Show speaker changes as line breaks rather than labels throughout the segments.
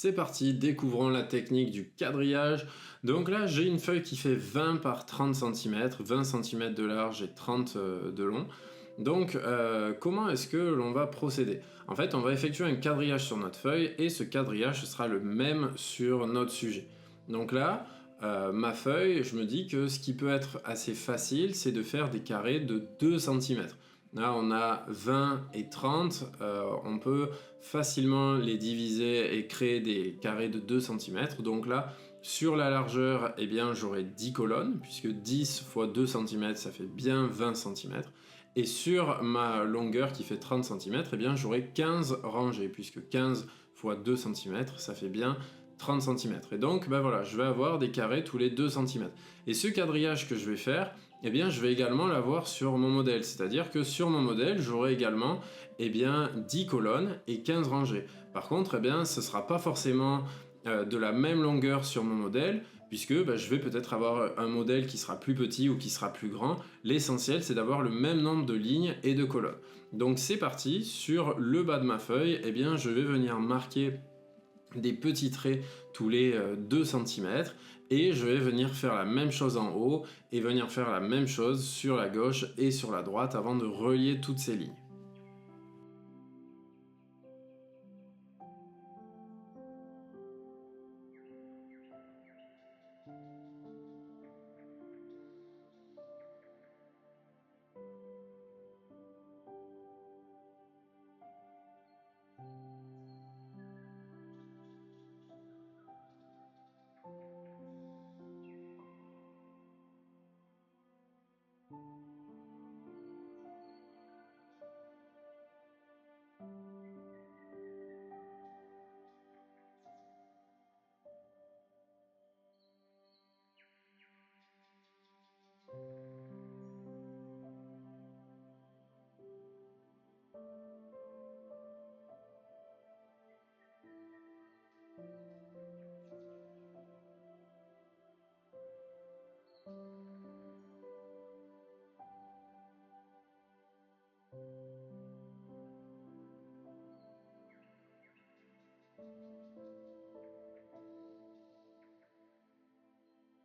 C'est parti, découvrons la technique du quadrillage. Donc là, j'ai une feuille qui fait 20 par 30 cm, 20 cm de large et 30 de long. Donc, comment est-ce que l'on va procéder? En fait, on va effectuer un quadrillage sur notre feuille et ce quadrillage sera le même sur notre sujet. Donc là, ma feuille, je me dis que ce qui peut être assez facile, c'est de faire des carrés de 2 cm. Là, on a 20 et 30, on peut facilement les diviser et créer des carrés de 2 cm. Donc là, sur la largeur, eh bien, j'aurai 10 colonnes, puisque 10 fois 2 cm, ça fait bien 20 cm. Et sur ma longueur qui fait 30 cm, eh bien, j'aurai 15 rangées, puisque 15 fois 2 cm, ça fait bien 30 cm. Et donc, ben voilà, je vais avoir des carrés tous les 2 cm. Et ce quadrillage que je vais faire, eh bien, je vais également l'avoir sur mon modèle. C'est-à-dire que sur mon modèle, j'aurai également eh bien, 10 colonnes et 15 rangées. Par contre, eh bien, ce ne sera pas forcément de la même longueur sur mon modèle, puisque je vais peut-être avoir un modèle qui sera plus petit ou qui sera plus grand. L'essentiel, c'est d'avoir le même nombre de lignes et de colonnes. Donc c'est parti, sur le bas de ma feuille, eh bien, je vais venir marquer des petits traits tous les 2 cm et je vais venir faire la même chose en haut et venir faire la même chose sur la gauche et sur la droite avant de relier toutes ces lignes.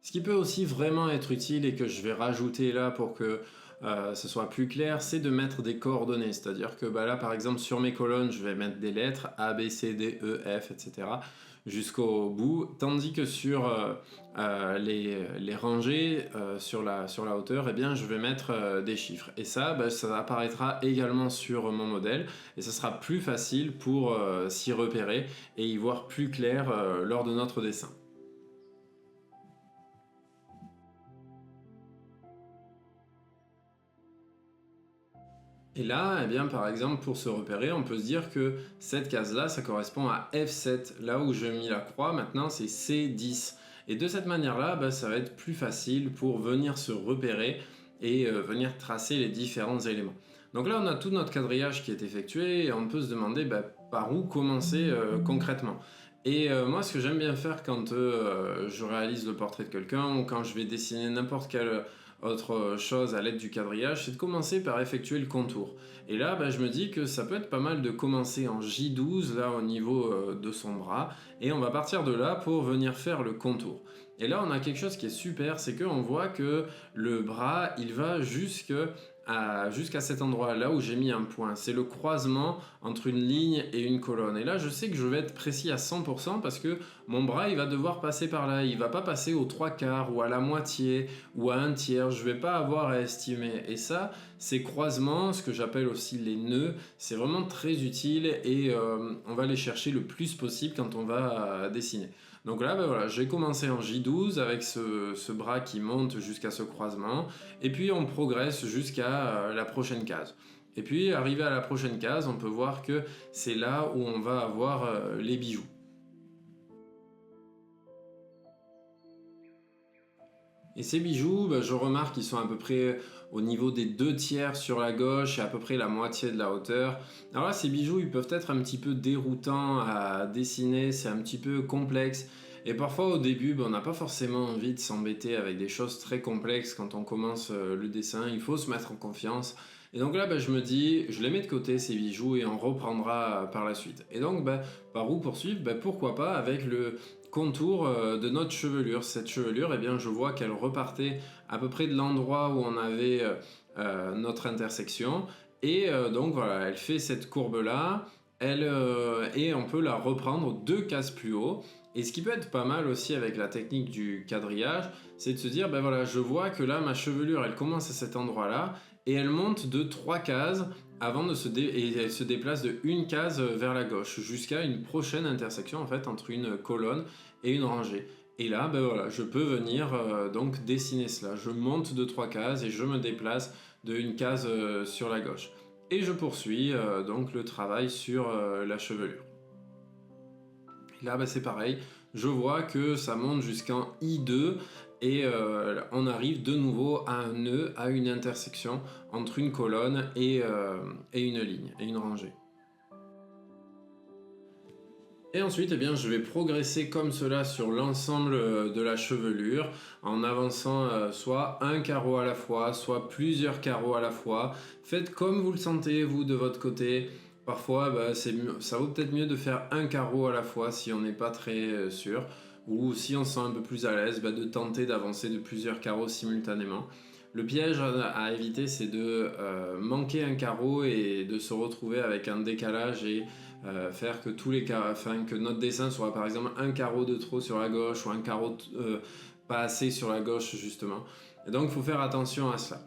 Ce qui peut aussi vraiment être utile et que je vais rajouter là pour que ce soit plus clair, c'est de mettre des coordonnées. C'est-à-dire que là, par exemple, sur mes colonnes, je vais mettre des lettres A, B, C, D, E, F, etc. jusqu'au bout. Tandis que sur les rangées, sur la hauteur, eh bien, je vais mettre des chiffres. Et ça, ça apparaîtra également sur mon modèle. Et ça sera plus facile pour s'y repérer et y voir plus clair lors de notre dessin. Et là, eh bien, par exemple, pour se repérer, on peut se dire que cette case-là, ça correspond à F7. Là où j'ai mis la croix, maintenant, c'est C10. Et de cette manière-là, ça va être plus facile pour venir se repérer et venir tracer les différents éléments. Donc là, on a tout notre quadrillage qui est effectué et on peut se demander par où commencer concrètement. Et moi, ce que j'aime bien faire quand je réalise le portrait de quelqu'un ou quand je vais dessiner n'importe quelle autre chose à l'aide du quadrillage, c'est de commencer par effectuer le contour. Et là, je me dis que ça peut être pas mal de commencer en J12, là au niveau de son bras, et on va partir de là pour venir faire le contour. Et là, on a quelque chose qui est super, c'est qu'on voit que le bras, il va jusqu'à cet endroit là où j'ai mis un point. C'est le croisement entre une ligne et une colonne. Et là, je sais que je vais être précis à 100% parce que mon bras, il va devoir passer par là. Il va pas passer aux 3/4 ou à la moitié ou à un tiers. Je vais pas avoir à estimer. Et ça, ces croisements, ce que j'appelle aussi les nœuds, c'est vraiment très utile et on va les chercher le plus possible quand on va dessiner. Donc là, voilà, j'ai commencé en J12 avec ce bras qui monte jusqu'à ce croisement, et puis on progresse jusqu'à la prochaine case. Et puis, arrivé à la prochaine case, on peut voir que c'est là où on va avoir les bijoux. Et ces bijoux, je remarque qu'ils sont à peu près au niveau des 2 tiers sur la gauche et à peu près la moitié de la hauteur. Alors là, ces bijoux, ils peuvent être un petit peu déroutants à dessiner, c'est un petit peu complexe. Et parfois, au début, on n'a pas forcément envie de s'embêter avec des choses très complexes quand on commence le dessin. Il faut se mettre en confiance Et donc là, je me dis, je les mets de côté ces bijoux et on reprendra par la suite. Et donc, par où poursuivre? Pourquoi pas avec le contour de notre chevelure. Cette chevelure, eh bien, je vois qu'elle repartait à peu près de l'endroit où on avait notre intersection. Et donc voilà, elle fait cette courbe-là, et on peut la reprendre 2 cases plus haut. Et ce qui peut être pas mal aussi avec la technique du quadrillage, c'est de se dire, voilà, je vois que là, ma chevelure, elle commence à cet endroit-là, et elle monte de 3 cases avant et elle se déplace de 1 case vers la gauche, jusqu'à une prochaine intersection, en fait, entre une colonne et une rangée. Et là, voilà, je peux venir donc dessiner cela. Je monte de 3 cases et je me déplace de 1 case sur la gauche. Et je poursuis donc le travail sur la chevelure. Et là, c'est pareil, je vois que ça monte jusqu'en I2 et on arrive de nouveau à un nœud, à une intersection entre une colonne et une ligne, et une rangée. Et ensuite, je vais progresser comme cela sur l'ensemble de la chevelure en avançant soit un carreau à la fois, soit plusieurs carreaux à la fois. Faites comme vous le sentez, vous, de votre côté. Parfois, ça vaut peut-être mieux de faire un carreau à la fois si on n'est pas très sûr. Ou si on se sent un peu plus à l'aise, de tenter d'avancer de plusieurs carreaux simultanément. Le piège à éviter, c'est de manquer un carreau et de se retrouver avec un décalage et faire que que notre dessin soit par exemple un carreau de trop sur la gauche ou un carreau pas assez sur la gauche justement. Et donc il faut faire attention à cela.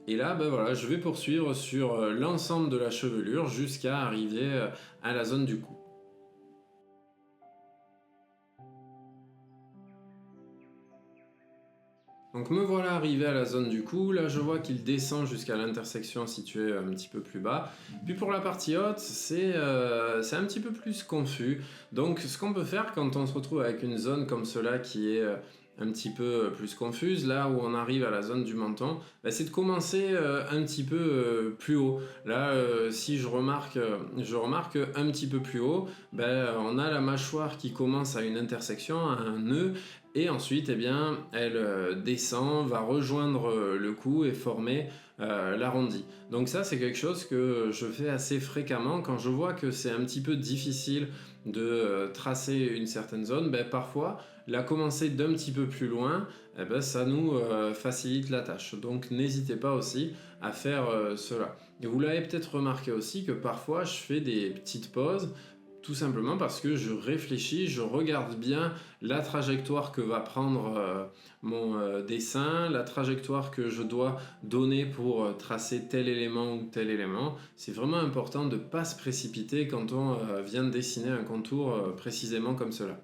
Et là, voilà, je vais poursuivre sur l'ensemble de la chevelure jusqu'à arriver à la zone du cou. Donc me voilà arrivé à la zone du cou, là je vois qu'il descend jusqu'à l'intersection située un petit peu plus bas. Puis pour la partie haute, c'est un petit peu plus confus. Donc ce qu'on peut faire quand on se retrouve avec une zone comme cela qui est un petit peu plus confuse, là où on arrive à la zone du menton, c'est de commencer un petit peu plus haut. Là, si je remarque un petit peu plus haut, on a la mâchoire qui commence à une intersection, à un nœud, et ensuite, elle descend, va rejoindre le cou et former l'arrondi. Donc ça, c'est quelque chose que je fais assez fréquemment quand je vois que c'est un petit peu difficile de tracer une certaine zone. Parfois, la commencer d'un petit peu plus loin, ça nous facilite la tâche. Donc n'hésitez pas aussi à faire cela. Et vous l'avez peut-être remarqué aussi que parfois, je fais des petites pauses tout simplement parce que je réfléchis, je regarde bien la trajectoire que va prendre mon dessin, la trajectoire que je dois donner pour tracer tel élément ou tel élément. C'est vraiment important de ne pas se précipiter quand on vient de dessiner un contour précisément comme cela.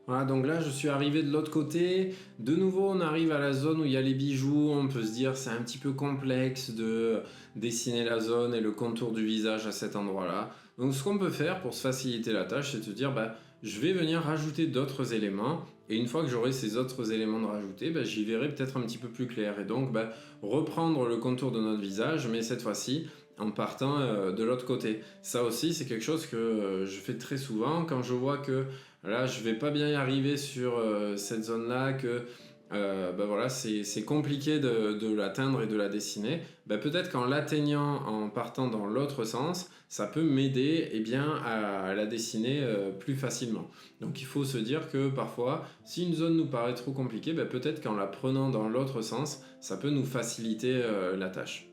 Voilà, donc là je suis arrivé de l'autre côté. De nouveau, on arrive à la zone où il y a les bijoux. On peut se dire c'est un petit peu complexe de dessiner la zone et le contour du visage à cet endroit-là. Donc ce qu'on peut faire pour se faciliter la tâche, c'est de se dire je vais venir rajouter d'autres éléments. Et une fois que j'aurai ces autres éléments de rajouter, j'y verrai peut-être un petit peu plus clair. Et donc reprendre le contour de notre visage, mais cette fois-ci en partant de l'autre côté. Ça aussi, c'est quelque chose que je fais très souvent quand je vois que là, je vais pas bien y arriver sur cette zone-là, que voilà, c'est compliqué de l'atteindre et de la dessiner. Peut-être qu'en l'atteignant, en partant dans l'autre sens, ça peut m'aider à la dessiner plus facilement. Donc il faut se dire que parfois, si une zone nous paraît trop compliquée, peut-être qu'en la prenant dans l'autre sens, ça peut nous faciliter la tâche.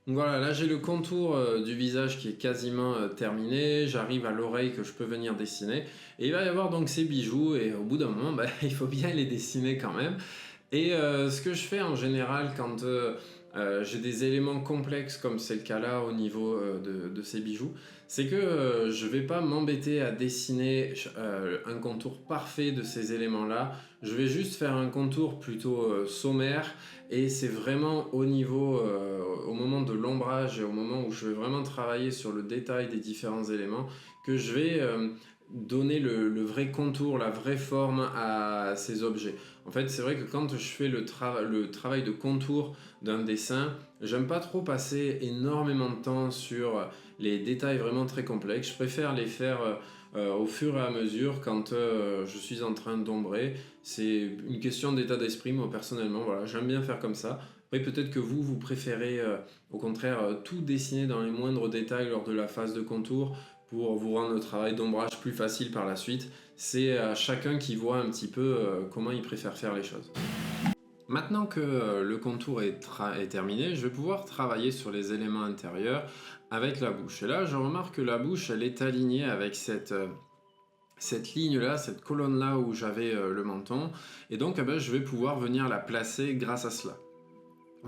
Donc voilà, là j'ai le contour du visage qui est quasiment terminé, j'arrive à l'oreille que je peux venir dessiner, et il va y avoir donc ces bijoux, et au bout d'un moment, il faut bien les dessiner quand même. Et ce que je fais en général quand j'ai des éléments complexes, comme c'est le cas là au niveau de ces bijoux, c'est que je vais pas m'embêter à dessiner un contour parfait de ces éléments-là. Je vais juste faire un contour plutôt sommaire, et c'est vraiment au moment de l'ombrage et au moment où je vais vraiment travailler sur le détail des différents éléments que je vais donner le vrai contour, la vraie forme à ces objets. En fait, c'est vrai que quand je fais le travail de contour d'un dessin, j'aime pas trop passer énormément de temps sur les détails vraiment très complexes. Je préfère les faire au fur et à mesure quand je suis en train d'ombrer. C'est une question d'état d'esprit, moi personnellement, voilà, j'aime bien faire comme ça. Après, peut-être que vous préférez au contraire tout dessiner dans les moindres détails lors de la phase de contour pour vous rendre le travail d'ombrage plus facile par la suite. C'est à chacun qui voit un petit peu comment il préfère faire les choses. Maintenant que le contour est terminé, je vais pouvoir travailler sur les éléments intérieurs avec la bouche. Et là, je remarque que la bouche, elle est alignée avec cette ligne-là, cette colonne-là où j'avais le menton. Et donc, eh ben, je vais pouvoir venir la placer grâce à cela.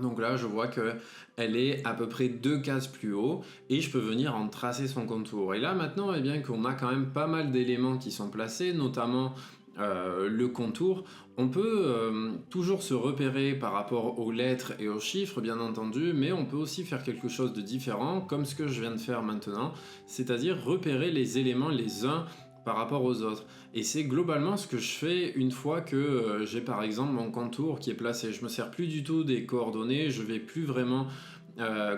Donc là, je vois qu'elle est à peu près 2 cases plus haut et je peux venir en tracer son contour. Et là, maintenant, eh bien qu'on a quand même pas mal d'éléments qui sont placés, notamment le contour, on peut toujours se repérer par rapport aux lettres et aux chiffres, bien entendu, mais on peut aussi faire quelque chose de différent, comme ce que je viens de faire maintenant, c'est-à-dire repérer les éléments les uns par rapport aux autres. Et c'est globalement ce que je fais une fois que j'ai par exemple mon contour qui est placé. Je me sers plus du tout des coordonnées, je vais plus vraiment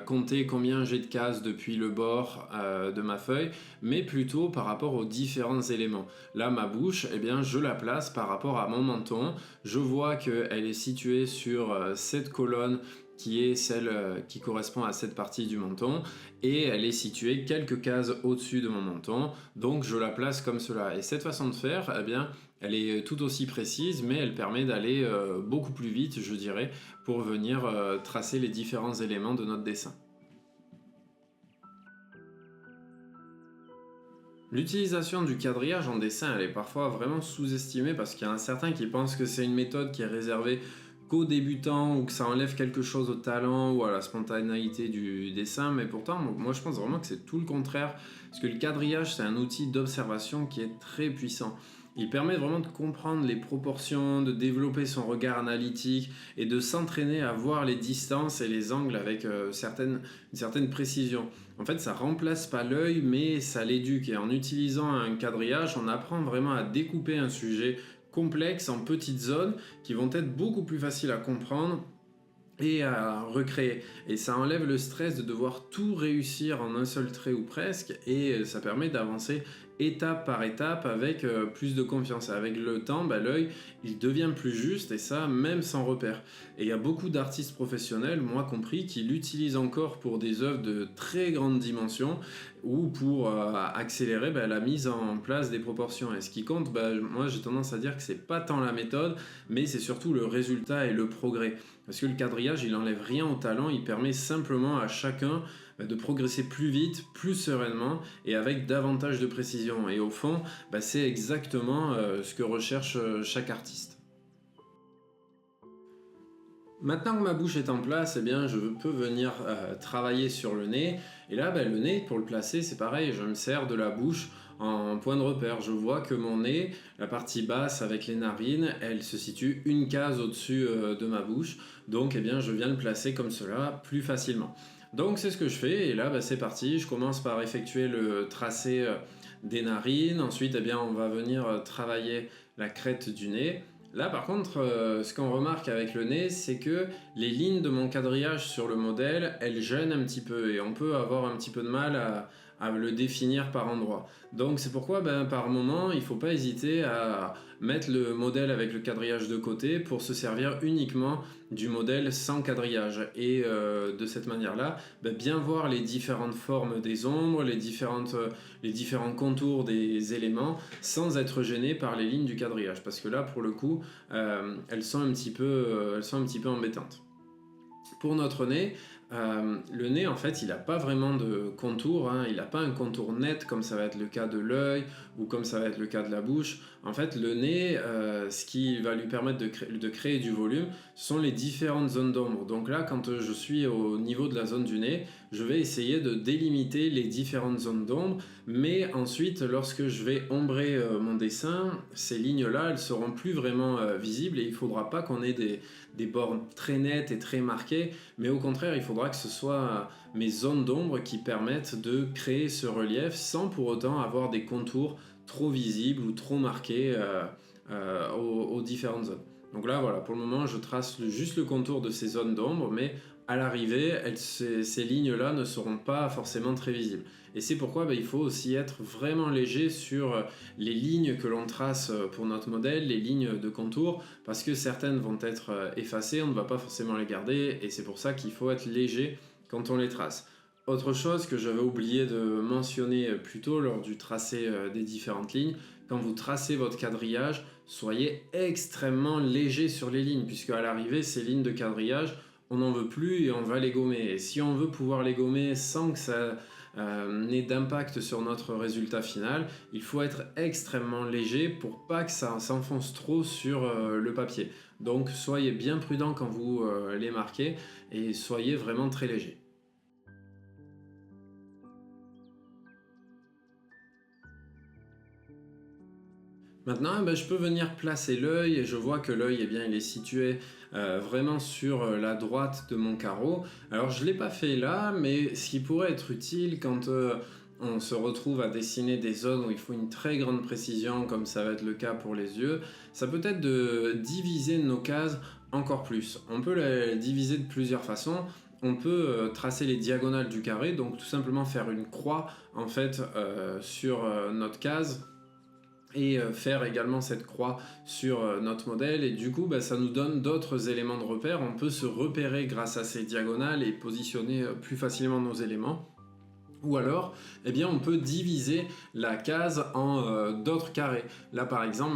compter combien j'ai de cases depuis le bord de ma feuille, mais plutôt par rapport aux différents éléments. Là, ma bouche, eh bien, je la place par rapport à mon menton. Je vois qu'elle est située sur cette colonne qui est celle qui correspond à cette partie du menton, et elle est située quelques cases au-dessus de mon menton, donc je la place comme cela. Et cette façon de faire, eh bien, elle est tout aussi précise, mais elle permet d'aller beaucoup plus vite, je dirais, pour venir tracer les différents éléments de notre dessin. L'utilisation du quadrillage en dessin, elle est parfois vraiment sous-estimée parce qu'il y en a certains qui pensent que c'est une méthode qui est réservée qu'aux débutants ou que ça enlève quelque chose au talent ou à la spontanéité du dessin, mais pourtant, moi je pense vraiment que c'est tout le contraire, parce que le quadrillage, c'est un outil d'observation qui est très puissant. Il permet vraiment de comprendre les proportions, de développer son regard analytique et de s'entraîner à voir les distances et les angles avec une certaine précision. En fait, ça remplace pas l'œil, mais ça l'éduque. Et en utilisant un quadrillage, on apprend vraiment à découper un sujet complexe en petites zones qui vont être beaucoup plus faciles à comprendre et à recréer. Et ça enlève le stress de devoir tout réussir en un seul trait ou presque, et ça permet d'avancer étape par étape avec plus de confiance. Avec le temps, l'œil, il devient plus juste, et ça, même sans repère. Et il y a beaucoup d'artistes professionnels, moi compris, qui l'utilisent encore pour des œuvres de très grande dimension ou pour accélérer la mise en place des proportions. Et ce qui compte, moi j'ai tendance à dire que c'est pas tant la méthode, mais c'est surtout le résultat et le progrès. Parce que le quadrillage, il n'enlève rien au talent, il permet simplement à chacun de progresser plus vite, plus sereinement et avec davantage de précision. Et au fond, c'est exactement ce que recherche chaque artiste. Maintenant que ma bouche est en place, eh bien, je peux venir travailler sur le nez. Et là, le nez, pour le placer, c'est pareil, je me sers de la bouche en point de repère. Je vois que mon nez, la partie basse avec les narines, elle se situe 1 case au-dessus de ma bouche. Donc, eh bien, je viens le placer comme cela plus facilement. Donc, c'est ce que je fais. Et là, c'est parti. Je commence par effectuer le tracé des narines. Ensuite, eh bien, on va venir travailler la crête du nez. Là, par contre, ce qu'on remarque avec le nez, c'est que les lignes de mon quadrillage sur le modèle, elles gênent un petit peu et on peut avoir un petit peu de mal à le définir par endroit. Donc c'est pourquoi par moment, il ne faut pas hésiter à mettre le modèle avec le quadrillage de côté pour se servir uniquement du modèle sans quadrillage. Et de cette manière-là, bien voir les différentes formes des ombres, les différents contours des éléments sans être gêné par les lignes du quadrillage. Parce que là, pour le coup, elles sont un petit peu embêtantes. Pour notre nez, le nez, en fait, il n'a pas vraiment de contour, hein. Il n'a pas un contour net comme ça va être le cas de l'œil ou comme ça va être le cas de la bouche. En fait, le nez, ce qui va lui permettre de créer du volume, sont les différentes zones d'ombre. Donc là, quand je suis au niveau de la zone du nez, je vais essayer de délimiter les différentes zones d'ombre, mais ensuite, lorsque je vais ombrer mon dessin, ces lignes-là, elles seront plus vraiment visibles et il ne faudra pas qu'on ait des bornes très nettes et très marquées, mais au contraire, il faudra que ce soit mes zones d'ombre qui permettent de créer ce relief sans pour autant avoir des contours trop visible ou trop marqué aux différentes zones. Donc là, voilà, pour le moment, je trace juste le contour de ces zones d'ombre, mais à l'arrivée, ces lignes-là ne seront pas forcément très visibles. Et c'est pourquoi il faut aussi être vraiment léger sur les lignes que l'on trace pour notre modèle, les lignes de contour, parce que certaines vont être effacées, on ne va pas forcément les garder, et c'est pour ça qu'il faut être léger quand on les trace. Autre chose que j'avais oublié de mentionner plus tôt lors du tracé des différentes lignes, quand vous tracez votre quadrillage, soyez extrêmement léger sur les lignes, puisque à l'arrivée, ces lignes de quadrillage, on n'en veut plus et on va les gommer. Et si on veut pouvoir les gommer sans que ça n'ait d'impact sur notre résultat final, il faut être extrêmement léger pour pas que ça s'enfonce trop sur le papier. Donc soyez bien prudent quand vous les marquez et soyez vraiment très léger. Maintenant, je peux venir placer l'œil et je vois que l'œil, il est situé vraiment sur la droite de mon carreau. Alors, je ne l'ai pas fait là, mais ce qui pourrait être utile quand on se retrouve à dessiner des zones où il faut une très grande précision, comme ça va être le cas pour les yeux, ça peut être de diviser nos cases encore plus. On peut les diviser de plusieurs façons. On peut tracer les diagonales du carré, donc tout simplement faire une croix en fait sur notre case et faire également cette croix sur notre modèle, et du coup ça nous donne d'autres éléments de repère. On peut se repérer grâce à ces diagonales et positionner plus facilement nos éléments. Ou alors, on peut diviser la case en d'autres carrés. Là, par exemple,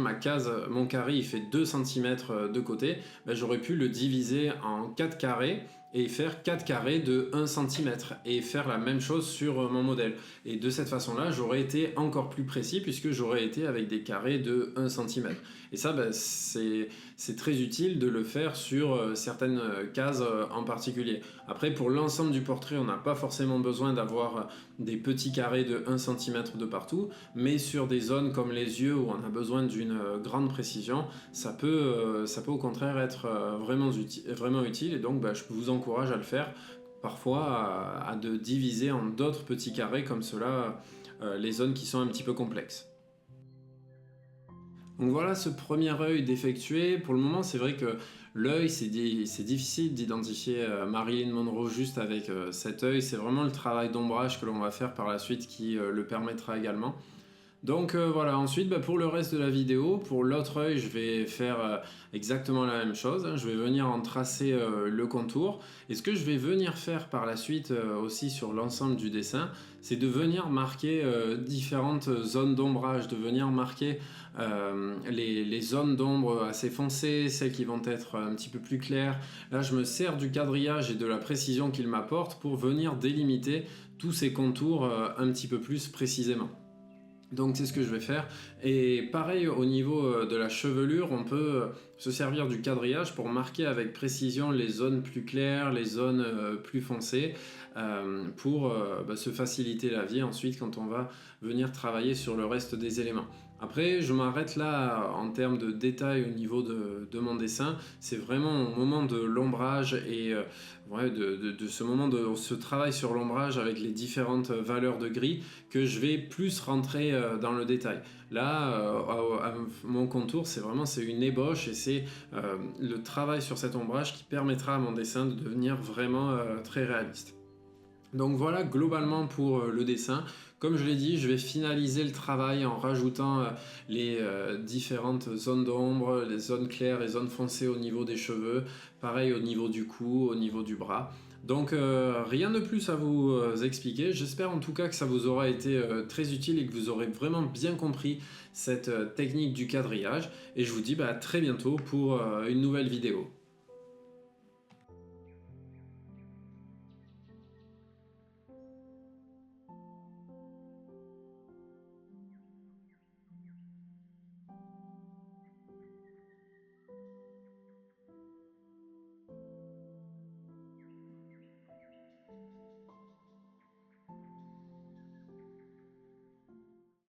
mon carré, il fait 2 cm de côté. J'aurais pu le diviser en 4 carrés et faire 4 carrés de 1 cm et faire la même chose sur mon modèle. Et de cette façon-là, j'aurais été encore plus précis puisque j'aurais été avec des carrés de 1 cm. Et ça, c'est très utile de le faire sur certaines cases en particulier. Après, pour l'ensemble du portrait, on n'a pas forcément besoin d'avoir des petits carrés de 1 cm de partout, mais sur des zones comme les yeux où on a besoin d'une grande précision, ça peut au contraire être vraiment utile, et donc je vous encourage à le faire parfois, à de diviser en d'autres petits carrés comme cela les zones qui sont un petit peu complexes. Donc voilà ce premier œil d'effectuer. Pour le moment, c'est vrai que l'œil, c'est difficile d'identifier Marilyn Monroe juste avec cet œil. C'est vraiment le travail d'ombrage que l'on va faire par la suite qui le permettra également. Donc voilà, ensuite pour le reste de la vidéo, pour l'autre œil, je vais faire exactement la même chose. Je vais venir en tracer le contour. Et ce que je vais venir faire par la suite aussi sur l'ensemble du dessin, c'est de venir marquer différentes zones d'ombrage, de venir marquer les zones d'ombre assez foncées, celles qui vont être un petit peu plus claires. Là, je me sers du quadrillage et de la précision qu'il m'apporte pour venir délimiter tous ces contours un petit peu plus précisément. Donc c'est ce que je vais faire. Et pareil au niveau de la chevelure, on peut se servir du quadrillage pour marquer avec précision les zones plus claires, les zones plus foncées, pour se faciliter la vie ensuite quand on va venir travailler sur le reste des éléments. Après, je m'arrête là en termes de détails au niveau de mon dessin. C'est vraiment au moment de l'ombrage et de ce moment de ce travail sur l'ombrage avec les différentes valeurs de gris que je vais plus rentrer dans le détail. Là, mon contour, c'est une ébauche, et c'est le travail sur cet ombrage qui permettra à mon dessin de devenir vraiment très réaliste. Donc voilà globalement pour le dessin. Comme je l'ai dit, je vais finaliser le travail en rajoutant les différentes zones d'ombre, les zones claires, les zones foncées au niveau des cheveux, pareil au niveau du cou, au niveau du bras. Donc rien de plus à vous expliquer. J'espère en tout cas que ça vous aura été très utile et que vous aurez vraiment bien compris cette technique du quadrillage. Et je vous dis à très bientôt pour une nouvelle vidéo.